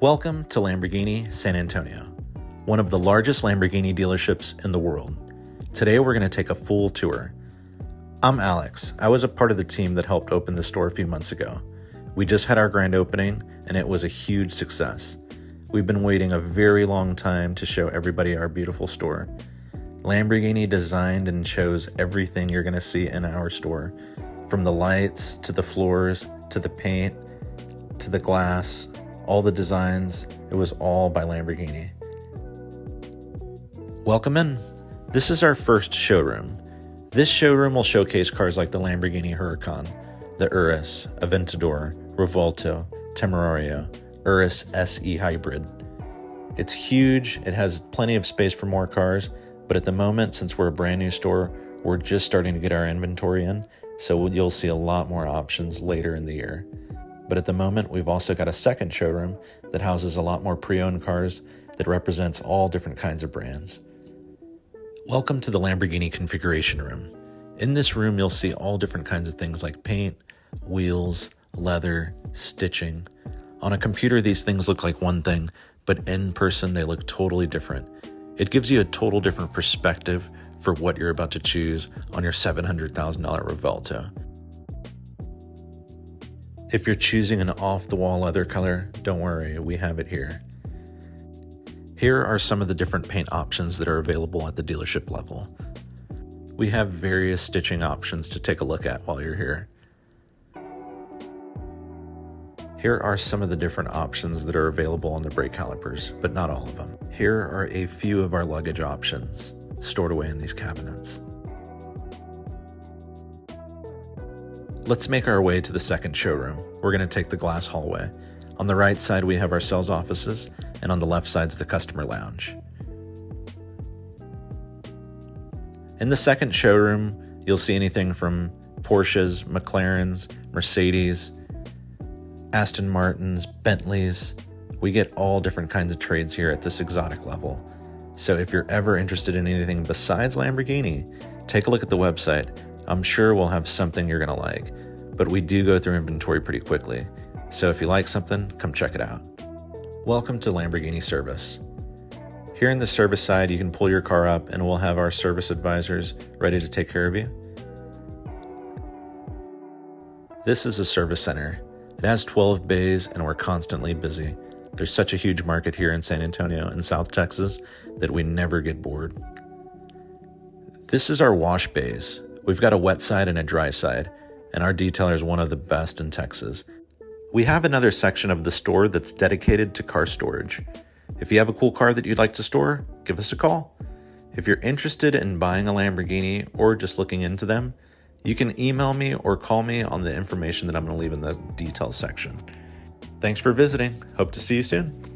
Welcome to Lamborghini San Antonio, one of the largest Lamborghini dealerships in the world. Today we're going to take a full tour. I'm Alex. I was a part of the team that helped open the store a few months ago. We just had our grand opening and it was a huge success. We've been waiting a very long time to show everybody our beautiful store. Lamborghini designed and chose everything you're going to see in our store, from the lights to the floors to the paint to the glass. All the designs, it was all by Lamborghini. Welcome in. This is our first showroom. This showroom will showcase cars like the Lamborghini Huracan, the Urus, Aventador, Revolto, Temerario, Urus SE Hybrid. It's huge, it has plenty of space for more cars, but at the moment, since we're a brand new store, we're just starting to get our inventory in, so you'll see a lot more options later in the year. But at the moment, we've also got a second showroom that houses a lot more pre-owned cars that represents all different kinds of brands. Welcome to the Lamborghini configuration room. In this room, you'll see all different kinds of things like paint, wheels, leather, stitching. On a computer, these things look like one thing, but in person, they look totally different. It gives you a total different perspective for what you're about to choose on your $700,000 Revolto. If you're choosing an off-the-wall leather color, don't worry, we have it here. Here are some of the different paint options that are available at the dealership level. We have various stitching options to take a look at while you're here. Here are some of the different options that are available on the brake calipers, but not all of them. Here are a few of our luggage options stored away in these cabinets. Let's make our way to the second showroom. We're going to take the glass hallway. On the right side, we have our sales offices, and on the left side is the customer lounge. In the second showroom, you'll see anything from Porsches, McLarens, Mercedes, Aston Martins, Bentleys. We get all different kinds of trades here at this exotic level. So if you're ever interested in anything besides Lamborghini, take a look at the website. I'm sure we'll have something you're going to like, but we do go through inventory pretty quickly. So if you like something, come check it out. Welcome to Lamborghini Service. Here in the service side, you can pull your car up and we'll have our service advisors ready to take care of you. This is a service center. It has 12 bays and we're constantly busy. There's such a huge market here in San Antonio and South Texas that we never get bored. This is our wash bays. We've got a wet side and a dry side, and our detailer is one of the best in Texas. We have another section of the store that's dedicated to car storage. If you have a cool car that you'd like to store, give us a call. If you're interested in buying a Lamborghini or just looking into them, you can email me or call me on the information that I'm going to leave in the details section. Thanks for visiting. Hope to see you soon.